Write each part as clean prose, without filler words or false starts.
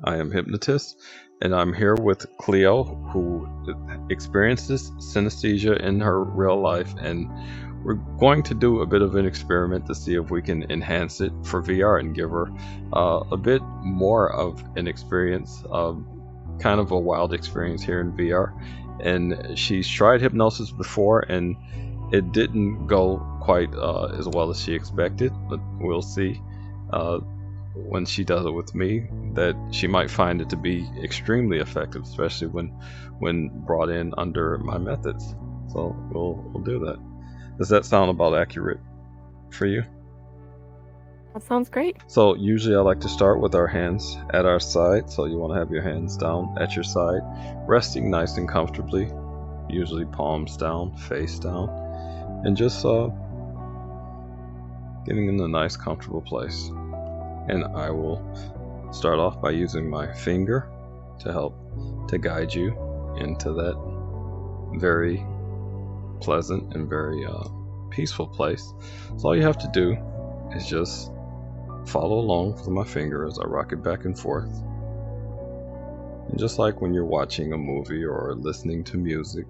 I am Hypnotist, and I'm here with Clio, who experiences synesthesia in her real life, and we're going to do a bit of an experiment to see if we can enhance it for VR and give her a bit more of an experience, kind of a wild experience here in VR. And she's tried hypnosis before, and it didn't go quite as well as she expected, but we'll see. When she does it with me, that she might find it to be extremely effective, especially when brought in under my methods. So we'll do that. Does that sound about accurate for you? That sounds great. So usually I like to start with our hands at our side. So you want to have your hands down at your side, resting nice and comfortably, usually palms down, face down, and just getting in a nice comfortable place. And I will start off by using my finger to help to guide you into that very pleasant and very peaceful place. So all you have to do is just follow along with my finger as I rock it back and forth. And just like when you're watching a movie or listening to music,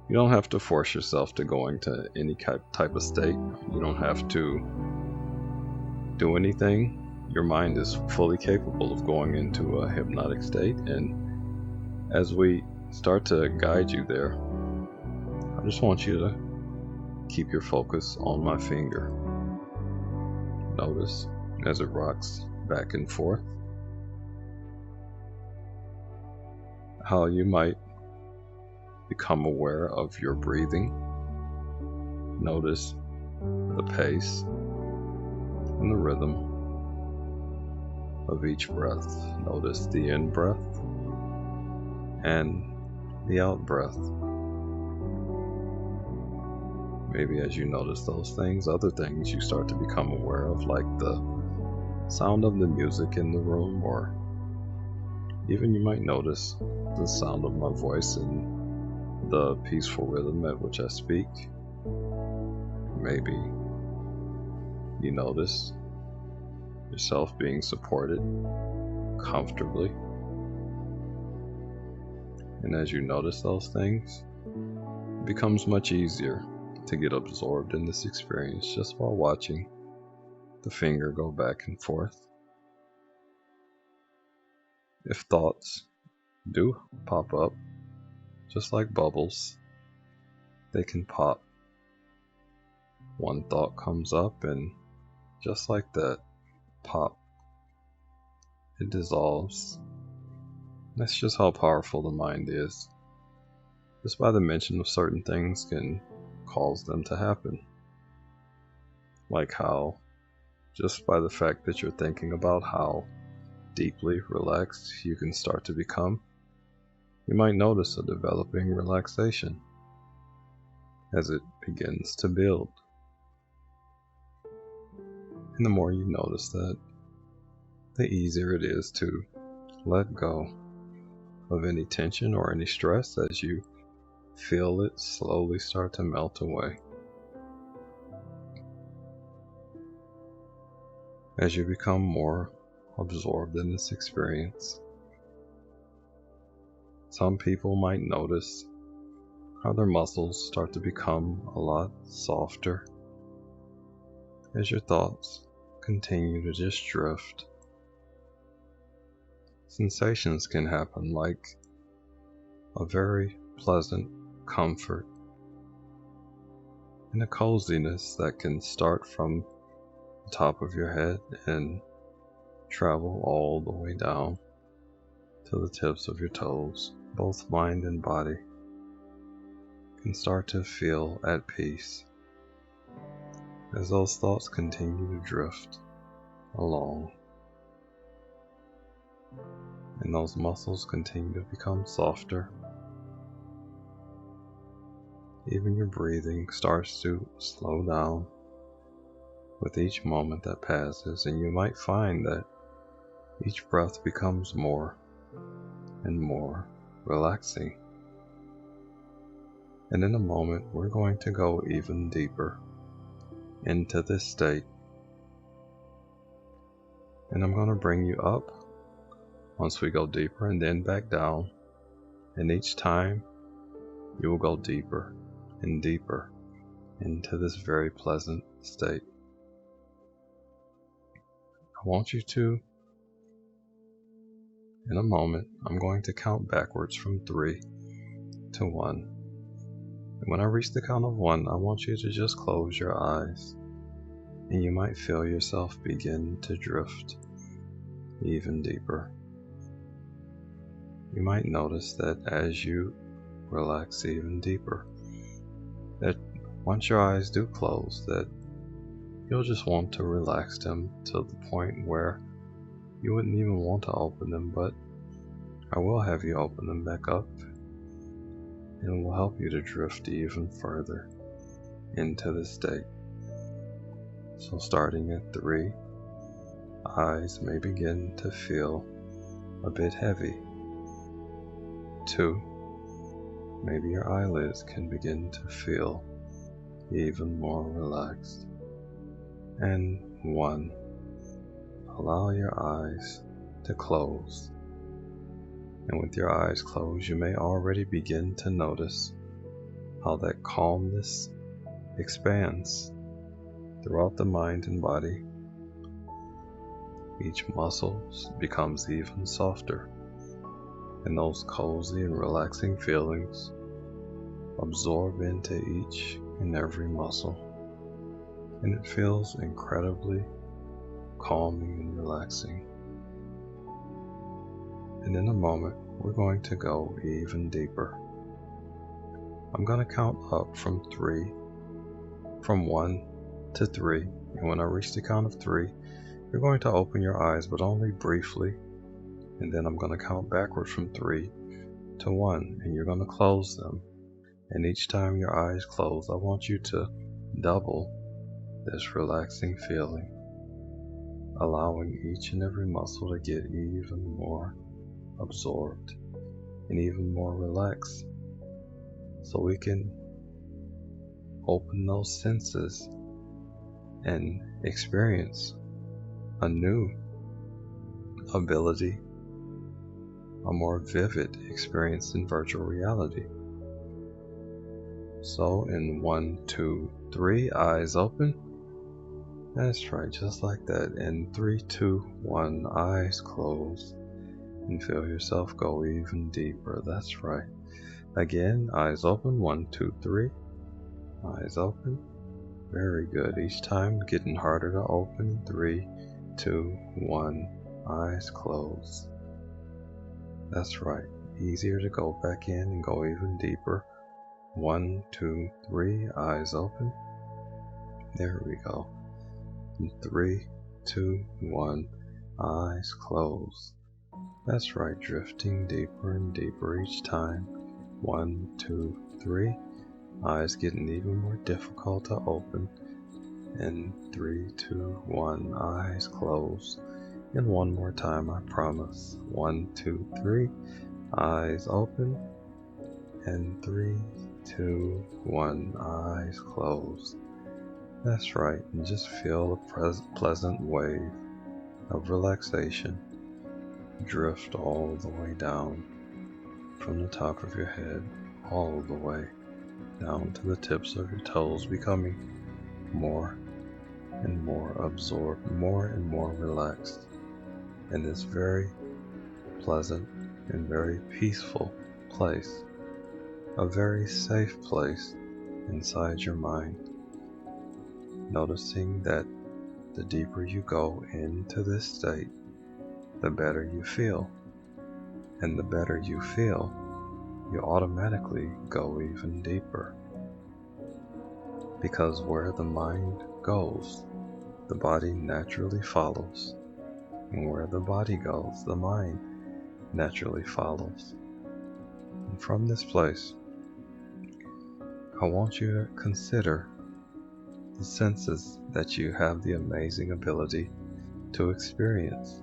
you don't have to force yourself to go into any type of state. You don't have to do anything. Your mind is fully capable of going into a hypnotic state, and as we start to guide you there, I just want you to keep your focus on my finger. Notice as it rocks back and forth how you might become aware of your breathing. Notice the pace and the rhythm of each breath. Notice the in breath and the out breath. Maybe as you notice those things, other things you start to become aware of, like the sound of the music in the room, or even you might notice the sound of my voice and the peaceful rhythm at which I speak. Maybe you notice yourself being supported comfortably. And as you notice those things, it becomes much easier to get absorbed in this experience just while watching the finger go back and forth. If thoughts do pop up, just like bubbles, they can pop. One thought comes up, and just like that, pop, it dissolves. That's just how powerful the mind is. Just by the mention of certain things can cause them to happen. Like how, just by the fact that you're thinking about how deeply relaxed you can start to become, you might notice a developing relaxation as it begins to build. And the more you notice that, the easier it is to let go of any tension or any stress as you feel it slowly start to melt away. As you become more absorbed in this experience, some people might notice how their muscles start to become a lot softer as your thoughts continue to just drift. Sensations can happen like a very pleasant comfort and a coziness that can start from the top of your head and travel all the way down to the tips of your toes. Both mind and body can start to feel at peace as those thoughts continue to drift along, and those muscles continue to become softer. Even your breathing starts to slow down with each moment that passes, and you might find that each breath becomes more and more relaxing. And in a moment, we're going to go even deeper into this state And I'm going to bring you up once we go deeper and then back down. And each time you will go deeper and deeper into this very pleasant state. I want you to, in a moment, I'm going to count backwards from 3 to 1. And when I reach the count of 1, I want you to just close your eyes. And you might feel yourself begin to drift even deeper. You might notice that as you relax even deeper, that once your eyes do close, that you'll just want to relax them to the point where you wouldn't even want to open them, but I will have you open them back up, and it will help you to drift even further into this state. So starting at 3, eyes may begin to feel a bit heavy. 2, maybe your eyelids can begin to feel even more relaxed. And 1, allow your eyes to close. And with your eyes closed, you may already begin to notice how that calmness expands throughout the mind and body. Each muscle becomes even softer, and those cozy and relaxing feelings absorb into each and every muscle, and it feels incredibly calming and relaxing. And in a moment, we're going to go even deeper. I'm going to count up from 1 to 3, and when I reach the count of 3, you're going to open your eyes, but only briefly, and then I'm going to count backwards from 3 to 1, and you're going to close them. And each time your eyes close, I want you to double this relaxing feeling, allowing each and every muscle to get even more absorbed and even more relaxed, so we can open those senses and experience a new ability, a more vivid experience in virtual reality. So in 1, 2, 3, eyes open. That's right, just like that. And 3, 2, 1, eyes closed. And feel yourself go even deeper. That's right. Again, eyes open. 1, 2, 3. Eyes open. Very good. Each time getting harder to open. 3, 2, 1. Eyes closed. That's right. Easier to go back in and go even deeper. 1, 2, 3. Eyes open. There we go. 3, 2, 1. Eyes closed. That's right. Drifting deeper and deeper each time. 1, 2, 3. Eyes getting even more difficult to open. And 3, 2, 1. Eyes closed. And one more time, I promise. 1, 2, 3. Eyes open. And 3, 2, 1. Eyes closed. That's right. And just feel a pleasant wave of relaxation drift all the way down from the top of your head, all the way down to the tips of your toes, becoming more and more absorbed, more and more relaxed in this very pleasant and very peaceful place, a very safe place inside your mind. Noticing that the deeper you go into this state, the better you feel. And the better you feel, you automatically go even deeper. Because where the mind goes, the body naturally follows. And where the body goes, the mind naturally follows. And from this place, I want you to consider the senses that you have the amazing ability to experience,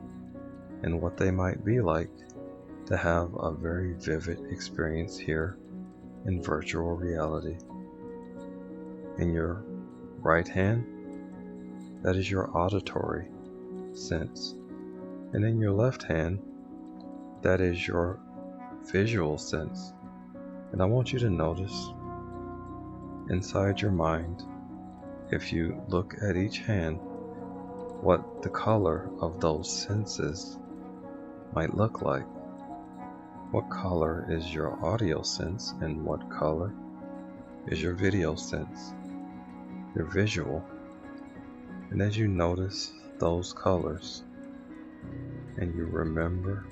and what they might be like to have a very vivid experience here in virtual reality. In your right hand, that is your auditory sense, And in your left hand, that is your visual sense. And I want you to notice inside your mind, if you look at each hand, what the color of those senses might look like. What color is your audio sense, and what color is your video sense, your visual? And as you notice those colors, and you remember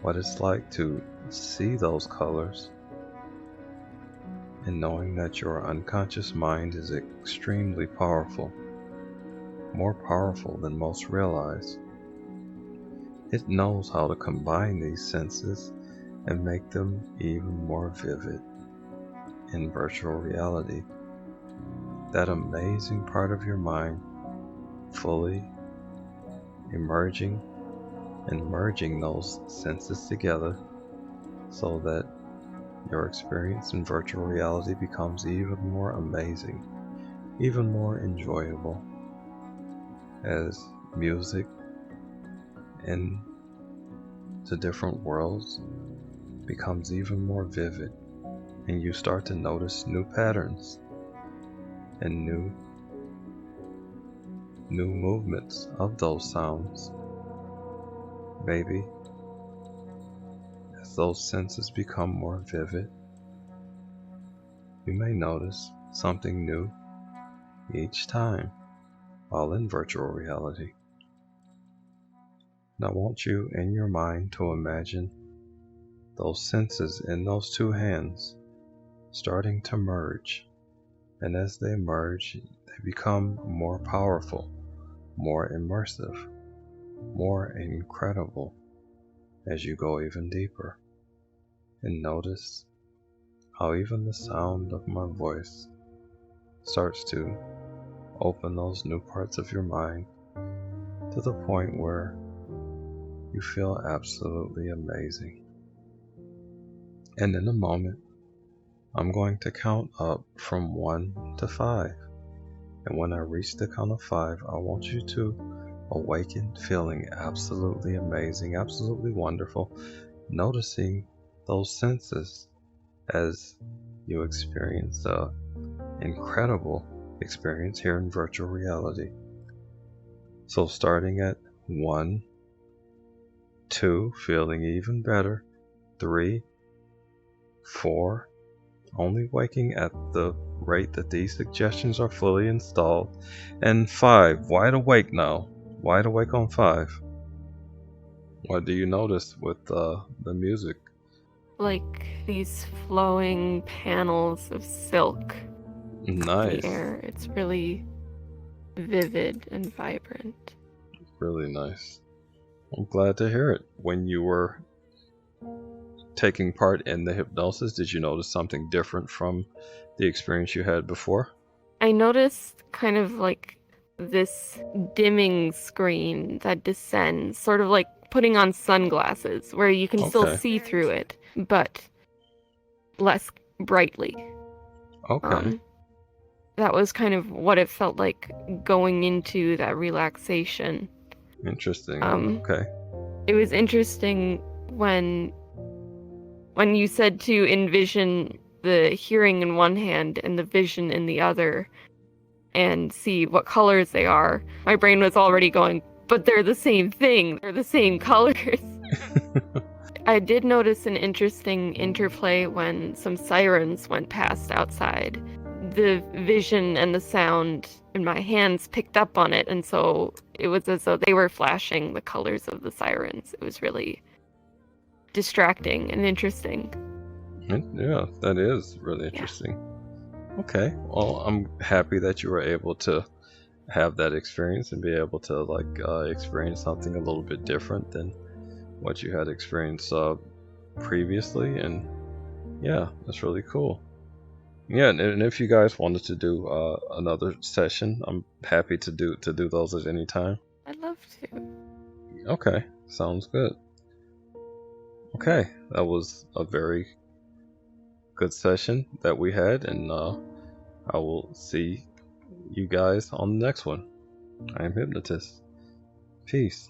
what it's like to see those colors, and knowing that your unconscious mind is extremely powerful, more powerful than most realize. It knows how to combine these senses and make them even more vivid in virtual reality. That amazing part of your mind fully emerging and merging those senses together so that your experience in virtual reality becomes even more amazing, even more enjoyable, as music in the different worlds becomes even more vivid, and you start to notice new patterns and new movements of those sounds. Maybe as those senses become more vivid, you may notice something new each time while in virtual reality. And I want you in your mind to imagine those senses in those two hands starting to merge. And as they merge, they become more powerful, more immersive, more incredible as you go even deeper. And notice how even the sound of my voice starts to open those new parts of your mind to the point where you feel absolutely amazing. And in a moment, I'm going to count up from 1 to 5. And when I reach the count of 5, I want you to awaken feeling absolutely amazing, absolutely wonderful, noticing those senses as you experience the incredible experience here in virtual reality. So starting at 1, 2, feeling even better, 3, 4, only waking at the rate that these suggestions are fully installed, and 5, wide awake now, wide awake on 5. What do you notice with the music? Like these flowing panels of silk in Nice. the air. It's really vivid and vibrant. Really nice. I'm glad to hear it. When you were taking part in the hypnosis, did you notice something different from the experience you had before? I noticed kind of like this dimming screen that descends, sort of like putting on sunglasses, where you can still Okay. see through it, but less brightly. Okay. That was kind of what it felt like going into that relaxation. Interesting. Okay. It was interesting when you said to envision the hearing in one hand and the vision in the other and see what colors they are. My brain was already going, but they're the same thing. They're the same colors. I did notice an interesting interplay when some sirens went past outside. The vision and the sound in my hands picked up on it, and so it was as though they were flashing the colors of the sirens. It was really distracting and interesting. Yeah, that is really interesting. Okay. Well, I'm happy that you were able to have that experience and be able to experience something a little bit different than what you had experienced previously, and yeah, that's really cool. Yeah, and if you guys wanted to do another session, I'm happy to do those at any time. I'd love to. Okay, sounds good. Okay, that was a very good session that we had, and I will see you guys on the next one. I am Hypnotist. Peace.